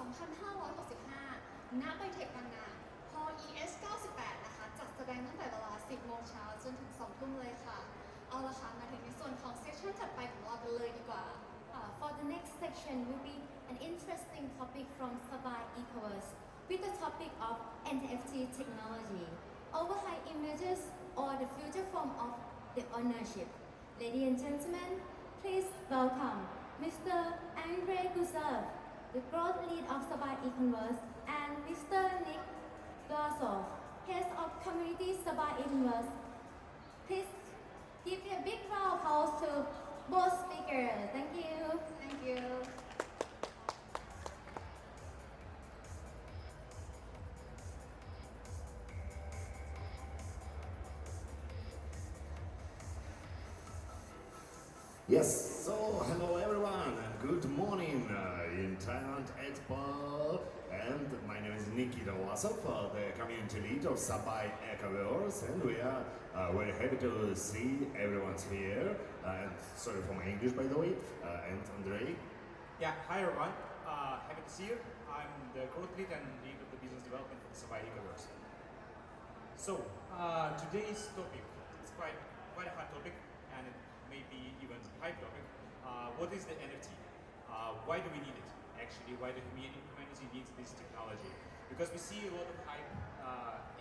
2565 ณ ไบเทคบางนาฮอ ES 98 นะคะจัดแสดงตั้งแต่เวลา 10 โมงเช้าจนถึง 2 ทุ่มเลยค่ะเอาละค่ะมาถึงในส่วนของเซสชั่นถัดไปของเรากันเลยดีกว่า For the next section will be an interesting topic from Sabai Ecoverse with the topic of NFT technology, overhyped images or the future form of the ownership. Ladies and gentlemen, please welcome Mr. Andrey Gusev, the growth lead of Sabai Ecoverse, and Mr. Nik Vlasov, head of community Sabai Ecoverse. Please give a big round of applause to both speakers. Thank you. Thank you. Yes, so hello everyone and good morning in Thailand Expo, and my name is Nik Vlasov, the community lead of Sabai Ecoverse, and we are very happy to see everyone's here, and sorry for my English by the way, and Andrey. Yeah, hi everyone, happy to see you. I'm the growth lead and lead of the business development for the Sabai Ecoverse. So, today's topic is quite a hot topic, and it may be even a hype topic. What is the NFT? Why do we need it? Actually, why do humanity needs this technology? Because we see a lot of hype,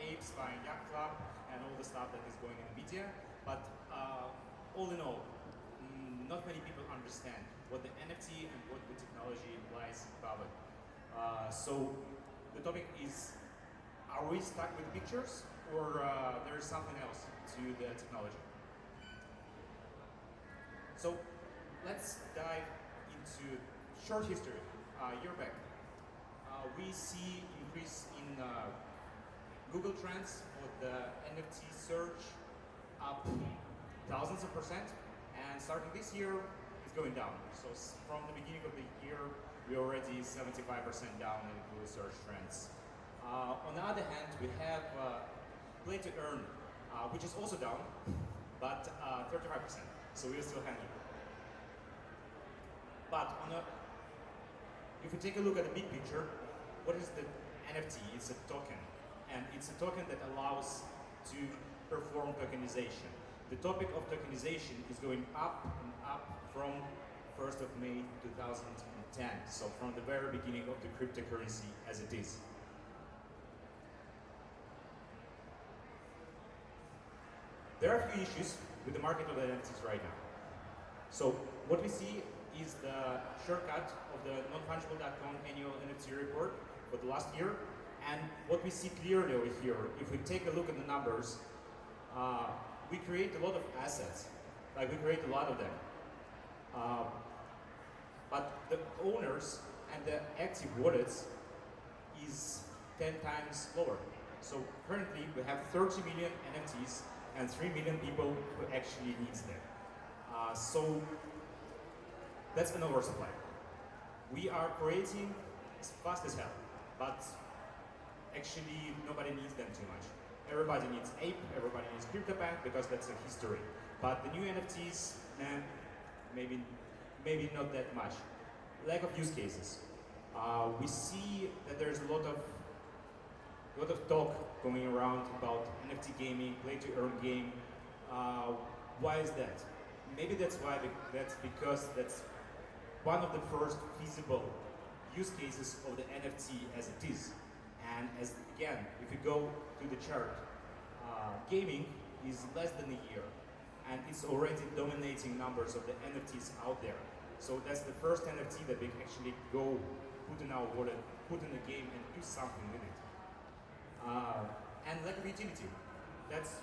apes buying yacht club, and all the stuff that is going in the media. But all in all, not many people understand what the NFT and what the technology implies about it. So the topic is: are we stuck with pictures, or there is something else to the technology? So let's dive into short history. Year back, we see increase in Google Trends for the NFT search up thousands of percent, and starting this year, it's going down. So from the beginning of the year, we're already 75% down in Google search trends. On the other hand, we have play to earn, which is also down, but 35%. So we're still hanging. But if we take a look at the big picture, what is the NFT? It's a token, and it's a token that allows to perform tokenization. The topic of tokenization is going up and up from 1st of May 2010, so from the very beginning of the cryptocurrency as it is. There are a few issues with the market of the NFTs right now. So what we see is the shortcut of the non-fungible.com annual NFT report for the last year, and what we see clearly over here, if we take a look at the numbers, we create a lot of assets, like we create a lot of them, but the owners and the active wallets is 10 times lower. So currently we have 30 million NFTs and 3 million people who actually needs them. So that's an oversupply. We are creating as fast as hell, but actually nobody needs them too much. Everybody needs Ape, everybody needs CryptoPunk because that's a history. But the new NFTs, maybe not that much. Lack of use cases. We see that there's a lot of talk going around about NFT gaming, play to earn game. Why is that? Maybe that's because that's one of the first feasible use cases of the NFT as it is. And as again, if you go to the chart, gaming is less than a year, and it's already dominating numbers of the NFTs out there. So that's the first NFT that we can actually go put in our wallet, put in the game, and do something with it. And lack of utility. That's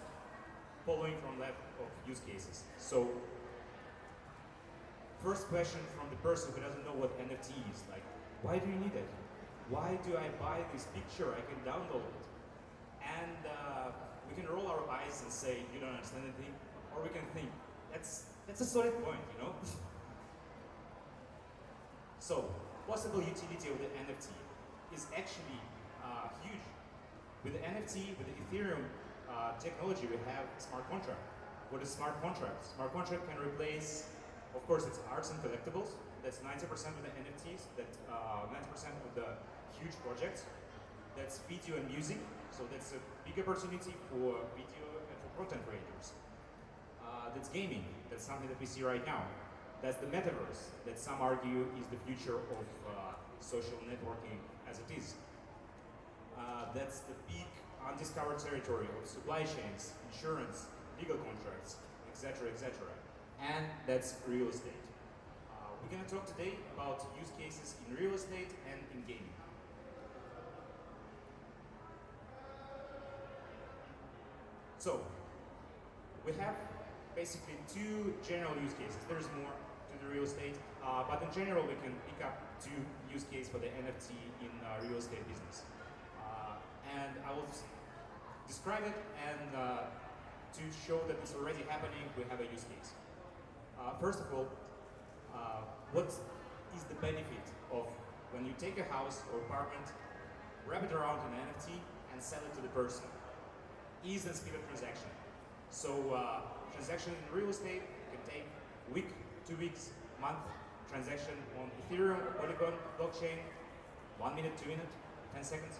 following from lack of use cases. So first question from the person who doesn't know what NFT is, like, why do you need it? Why do I buy this picture? I can download it. And we can roll our eyes and say, you don't understand anything, or we can think, that's a solid point, you know? So, possible utility of the NFT is actually huge. With the NFT, with the Ethereum technology, we have smart contract. What is smart contract? Smart contract can replace, of course, it's arts and collectibles, That's 90% of the NFTs, that 90% of the huge projects. That's video and music, so that's a big opportunity for video and for content creators. That's gaming, that's something that we see right now. That's the metaverse, that some argue is the future of social networking as it is. That's the big undiscovered territory of supply chains, insurance, legal contracts, etc., etc. And that's real estate. We're going to talk today about use cases in real estate and in gaming. So, we have basically two general use cases. There's more to the real estate, but in general we can pick up two use cases for the NFT in real estate business. And I will describe it, and to show that it's already happening, we have a use case. First of all, what is the benefit of when you take a house or apartment, wrap it around an NFT, and sell it to the person? Ease and speed of transaction. So transaction in real estate can take a week, 2 weeks, month. Transaction on Ethereum, Polygon, blockchain, 1 minute, 2 minutes, 10 seconds.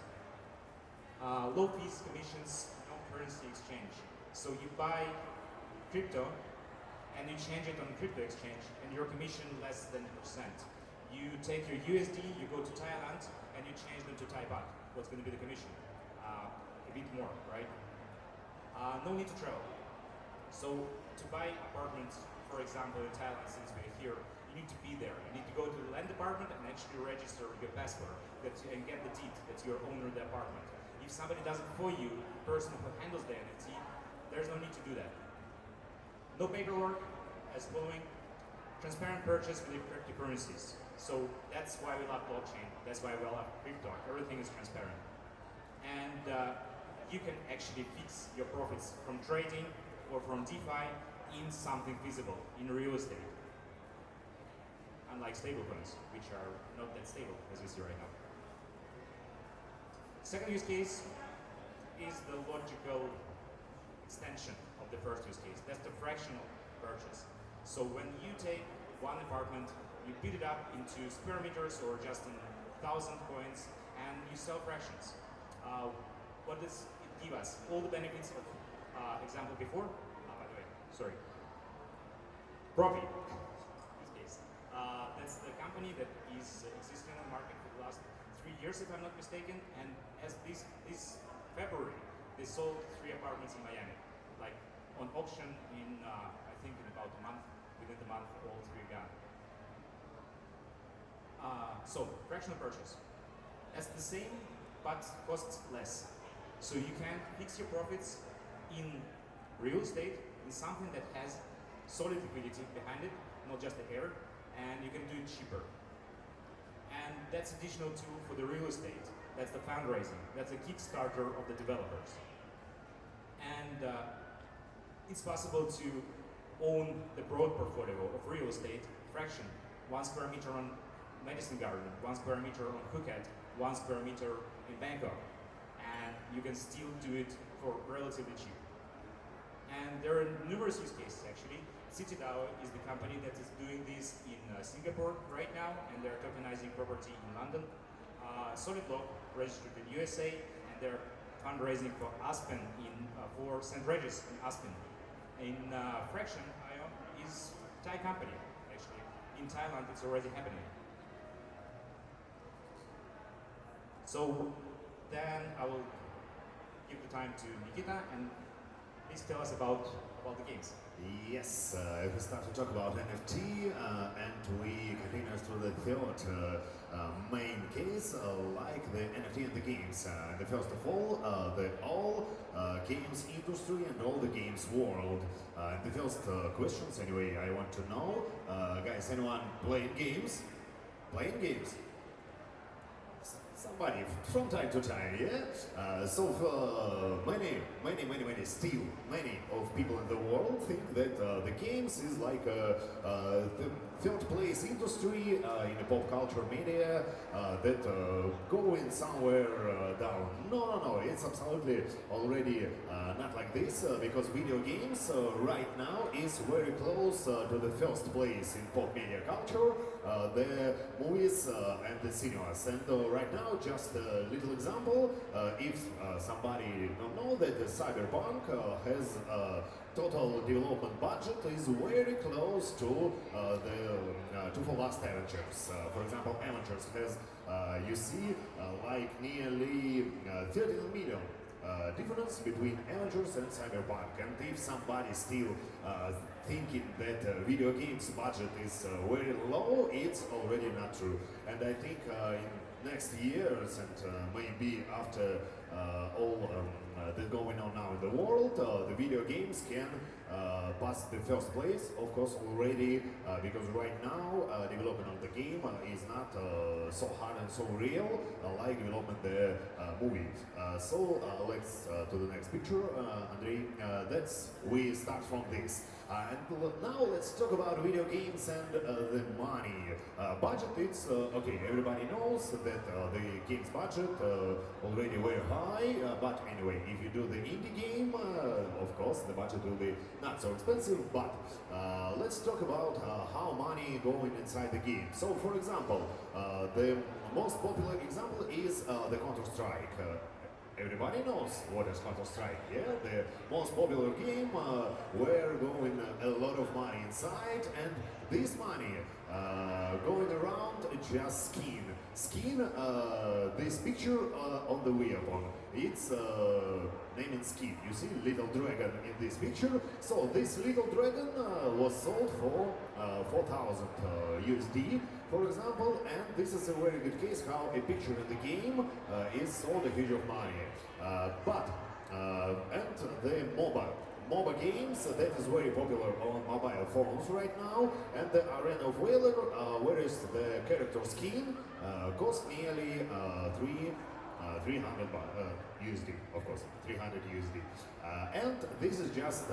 Low fees, commissions, no currency exchange. So you buy crypto and you change it on crypto exchange, and your commission less than 1%. You take your USD, you go to Thailand, and you change them to Thai baht. What's going to be the commission? A bit more, right? No need to travel. So to buy apartments, for example, in Thailand, since we're here, you need to be there. You need to go to the land department and actually register your passport and get the deed that you're owner of the apartment. If somebody does it for you, the person who handles the NFT, there's no need to do that. No paperwork, as following. Transparent purchase with cryptocurrencies. So that's why we love blockchain. That's why we love crypto. Everything is transparent. And you can actually fix your profits from trading or from DeFi in something visible, in real estate. Unlike stablecoins, which are not that stable, as we see right now. Second use case is the logical extension of the first use case. That's the fractional purchase. So when you take one apartment, you beat it up into square meters or just in 1,000 coins, and you sell fractions. What does it give us? All the benefits of example before. By the way, sorry. Profi, use case. That's the company that is existing on the market for the last 3 years, if I'm not mistaken. And as this February, they sold 3 apartments in Miami, like on auction in I think in about a month. Within the month, all 3 gone. So fractional purchase. That's the same, but costs less. So you can fix your profits in real estate, in something that has solid liquidity behind it, not just the air, and you can do it cheaper. And that's additional tool for the real estate. That's the fundraising. That's the Kickstarter of the developers. And it's possible to own the broad portfolio of real estate, fraction, 1 square meter on Madison Garden, 1 square meter on Phuket, 1 square meter in Bangkok. And you can still do it for relatively cheap. And there are numerous use cases actually. CityDAO is the company that is doing this in Singapore right now, and they're tokenizing property in London. Solid Block registered in USA, and they're fundraising for Aspen for St. Regis in Aspen. In Fraction, ION is Thai company actually. In Thailand, it's already happening. So then I will give the time to Nikita, and please tell us about the games. Yes, we start to talk about NFT, and we continue to the third main case, like the NFT and the games. The first of all, the all games industry and all the games world. The first questions, anyway, I want to know, guys, anyone playing games? Playing games? somebody from time to time, yeah? So for many of people in the world think that the games is like the third place industry in the pop culture media that going somewhere down. No, it's absolutely already not like this because video games right now is very close to the first place in pop media culture, the movies and the cinemas. And right now, just a little example, if somebody don't know that the Cyberpunk has total development budget is very close to the last Avengers. For example, Avengers has, you see, like nearly 13 million difference between Avengers and Cyberpunk. And if somebody still thinking that video games budget is very low, it's already not true. And I think in next years and maybe after all that's going on now in the world, the video games can pass the first place, of course, already, because right now development of the game is not so hard and so real like development the movie. So let's to the next picture, Andrey. We start from this. And now let's talk about video games and the money. Budget, it's okay, everybody knows that the game's budget already very high, but anyway, if you do the indie game, of course, the budget will be not so expensive, but let's talk about how money going inside the game. So, for example, the most popular example is the Counter-Strike. Everybody knows what is Counter-Strike, yeah? The most popular game where going a lot of money inside, and this money going around just skin this picture on the weapon. It's named skin. You see little dragon in this picture. So this little dragon was sold for 4,000 USD, for example, and this is a very good case how a picture in the game is sold a huge of money. And the MOBA games, that is very popular on mobile phones right now, and the Arena of Valor, where is the character skin, cost nearly 300 USD, of course, 300 USD. And this is just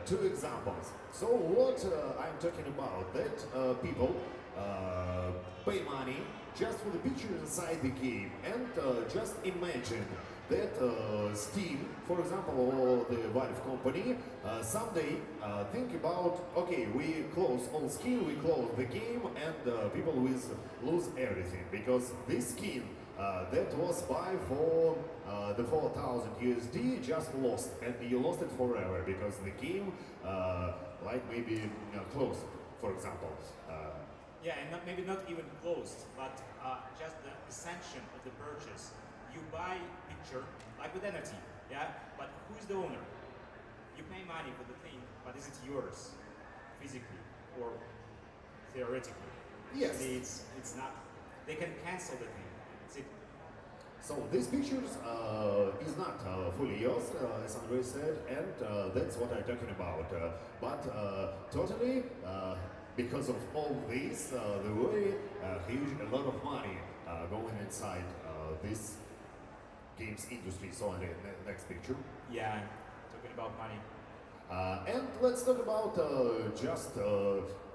two examples. So what I'm talking about, that people pay money just for the picture inside the game, and just imagine that Steam, for example, or the Valve company, someday think about, okay, we close all skin, we close the game, and people will lose everything, because this skin that was buy for the 4,000 USD just lost, and you lost it forever, because the game like maybe closed, for example. Yeah, and maybe not even closed, but just the sanction of the purchase. You buy picture, like with NFT, yeah? But who's the owner? You pay money for the thing, but is it yours, physically or theoretically? Yes. It's not. They can cancel the thing. That's it. So these pictures is not fully yours, as Andrey said, and that's what I'm talking about. But totally, because of all this, the very huge, a lot of money going inside this games industry. So on the next picture. Yeah, talking about money. And let's talk about just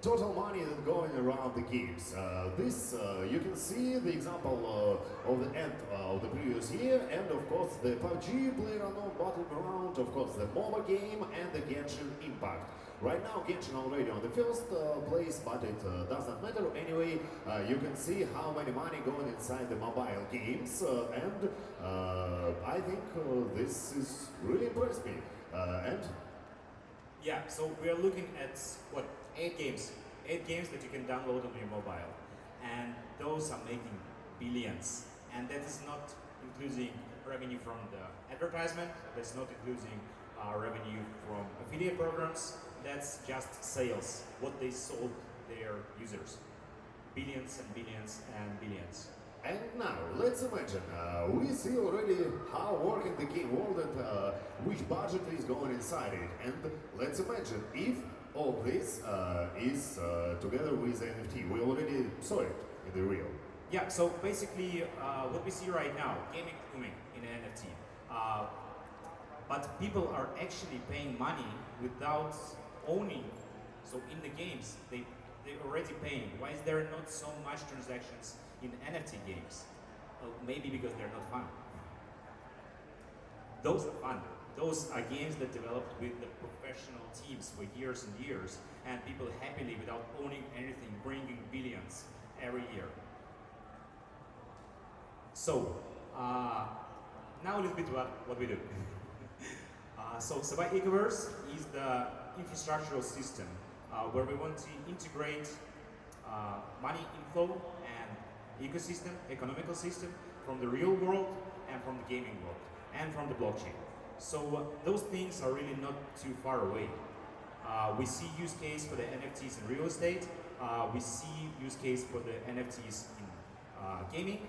total money that's going around the games. This, you can see the example of the end of the previous year, and of course the PUBG, PlayerUnknown Battleground, of course the MOBA game, and the Genshin Impact. Right now Genshin already on the first place, but it does not matter anyway. You can see how many money going inside the mobile games, and I think this is really impressed me. And yeah, so we are looking at what, 8 games that you can download on your mobile, and those are making billions, and that is not including revenue from the advertisement, that's not including revenue from affiliate programs, that's just sales, what they sold their users. Billions and billions and billions. And now, let's imagine, we see already how working the game world and which budget is going inside it. And let's imagine if all this is together with NFT. We already saw it in the real. Yeah, so basically what we see right now, gaming booming in NFT. Uh, but people are actually paying money without owning. So in the games, they're already paying. Why is there not so much transactions in NFT games? Maybe because they're not fun. Those are fun. Those are games that developed with the professional teams for years and years, and people happily, without owning anything, bringing billions every year. So, now a little bit about what we do. So Sabai Ecoverse is the infrastructural system where we want to integrate money inflow and ecosystem, economical system from the real world and from the gaming world and from the blockchain. So those things are really not too far away. We see use case for the NFTs in real estate. We see use case for the NFTs in gaming.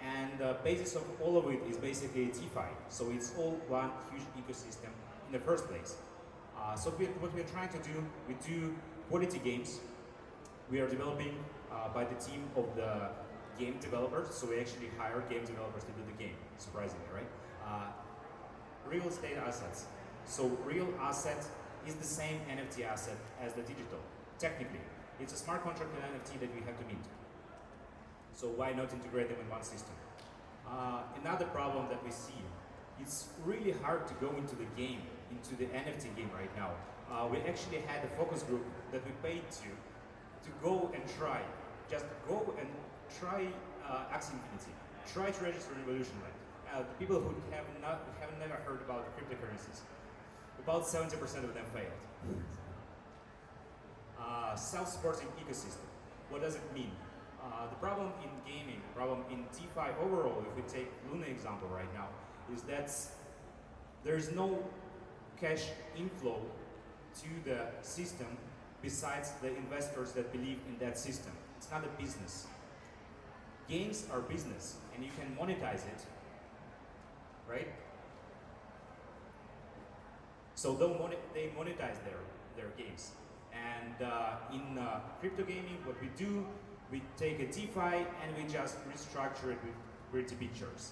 And the basis of all of it is basically DeFi. So it's all one huge ecosystem in the first place. So what we're trying to do, we do quality games. We are developing by the team of the game developers. So we actually hire game developers to do the game, surprisingly, right? Real estate assets. So real asset is the same NFT asset as the digital. Technically, it's a smart contract and NFT that we have to meet. So why not integrate them in one system? Another problem that we see, it's really hard to go into the game, into the NFT game right now. We actually had a focus group that we paid to go and try. Just go and try Axie Infinity. Try to register in Evolution Land. The people who have never heard about cryptocurrencies, about 70% of them failed. Self-supporting ecosystem. What does it mean? The problem in gaming, the problem in DeFi overall, if we take Luna example right now, is that there is no cash inflow to the system besides the investors that believe in that system. It's not a business. Games are business, and you can monetize it, right? So they monetize their games. And in crypto gaming, what we do, we take a DeFi and we just restructure it with pretty pictures.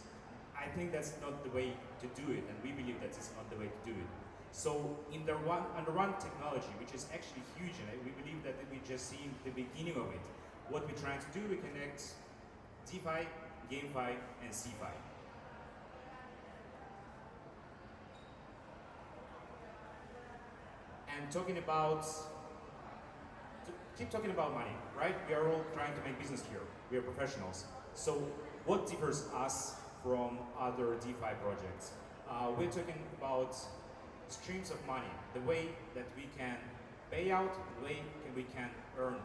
I think that's not the way to do it, and we believe that it's not the way to do it. So under one technology, which is actually huge, and we believe that we're just seeing the beginning of it. What we're trying to do, we connect DeFi, GameFi, and CeFi. And keep talking about money, right? We are all trying to make business here. We are professionals. So what differs us from other DeFi projects? We're talking about streams of money, the way that we can pay out, the way we can earn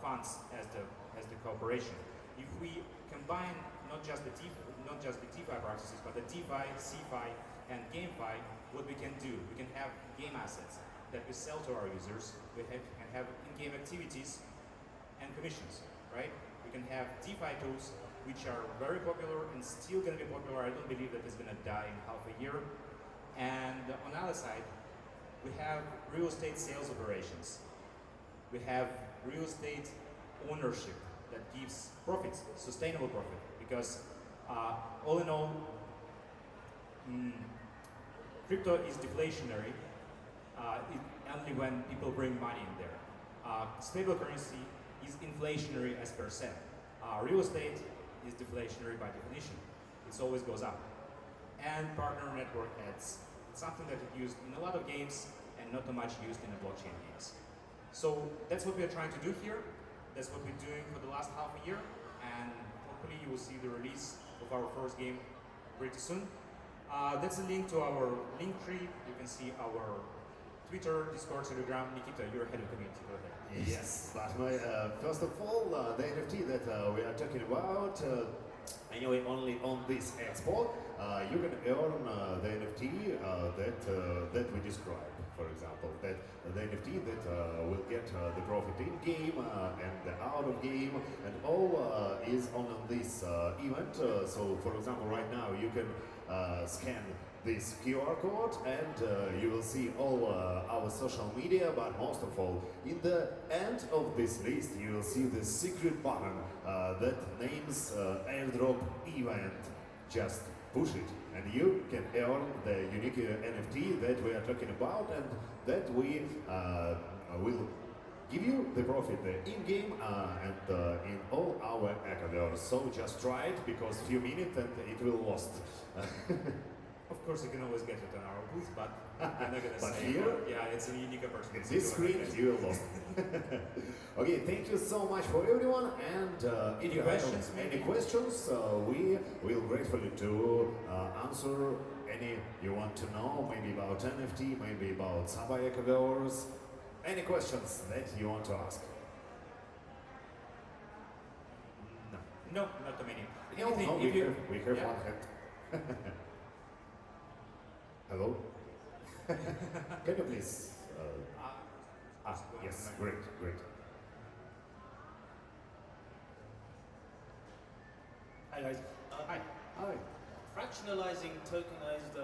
funds as the corporation. If we combine not just the DeFi practices, but the DeFi, CeFi, and GameFi, what we can do, we can have game assets that we sell to our users. We can have in-game activities and commissions, right? We can have DeFi tools, which are very popular and still going to be popular. I don't believe that it's going to die in half a year. And on the other side, we have real estate sales operations. We have real estate ownership that gives profits, sustainable profit, because all in all, crypto is deflationary only when people bring money in there. Stable currency is inflationary as per se. Real estate is deflationary by definition. It always goes up. And partner network ads. It's something that is used in a lot of games and not too much used in the blockchain games. So that's what we are trying to do here. That's what we're doing for the last half a year. And hopefully you will see the release of our first game pretty soon. That's a link to our link tree. You can see our Twitter, Discord, Telegram. Nikita, you're head of community. Go ahead. Yes, but first of all, the NFT that we are talking about, anyway, only on this expo, you can earn the NFT that we described. for example, that the NFT that will get the profit in game and out of game, and all is on this event. So, for example, right now you can scan this QR code and you will see all our social media, but most of all, in the end of this list, you will see the secret button that names airdrop event. Just push it and you can earn the unique NFT that we are talking about, and that we will give you the profit in-game and in all our Ecoverse. So just try it, because few minutes and it will lost. Of course, you can always get it on our booth, but I'm not gonna But say. here, yeah, it's a unique opportunity. this screen, you will lost. Okay, thank you so much for everyone. And if you have any questions, we will gratefully to answer any you want to know, maybe about NFT, maybe about Sabai Ecoverse. Any questions that you want to ask? No, not too many. No, we have yeah. one hand. Hello? Can you please? Yes, great. Hi guys. Hi. Fractionalizing tokenized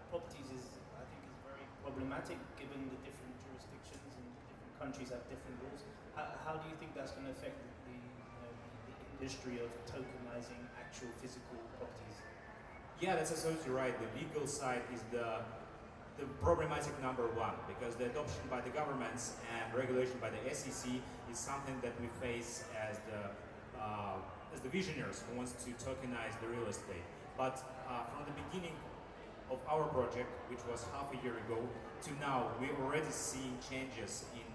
properties is, I think, is very problematic given the different jurisdictions and different countries have different rules. How do you think that's going to affect the industry of tokenizing actual physical properties? Yeah, that's absolutely right. The legal side is the problematic number one, because the adoption by the governments and regulation by the SEC is something that we face as the visionaries who wants to tokenize the real estate. But from the beginning of our project, which was half a year ago, to now, we're already seeing changes in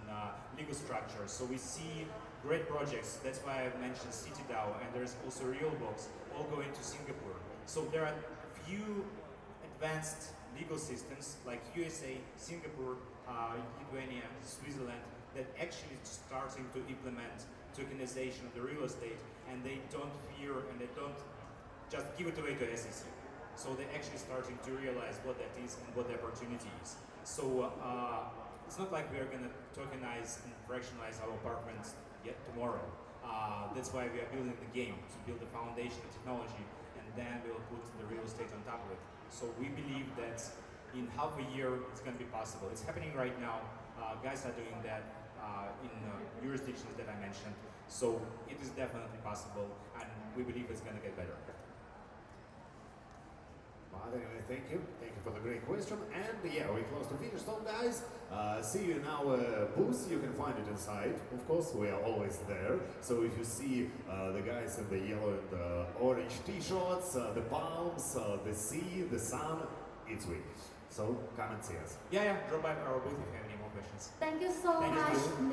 legal structure. So we see great projects. That's why I mentioned CityDAO, and there's also Realbox, all going to Singapore. So there are few advanced legal systems like USA, Singapore, Lithuania, Switzerland that actually starting to implement tokenization of the real estate, and they don't fear and they don't just give it away to SEC. So they're actually starting to realize what that is and what the opportunity is. So it's not like we are going to tokenize and fractionalize our apartments yet tomorrow. That's why we are building the game, to build the foundation of technology, and then we'll put the real estate on top of it. So we believe that in half a year it's going to be possible. It's happening right now. Guys are doing that in jurisdictions that I mentioned. So it is definitely possible, and we believe it's going to get better. Anyway, thank you for the great question. And yeah, we're close to finish. So guys, see you in our booth. You can find it inside. Of course, we are always there. So if you see the guys in the yellow and orange t-shirts, the palms, the sea, the sun, it's we. So come and see us. Yeah, drop by our booth if you have any more questions. Thank you so Thank you. much,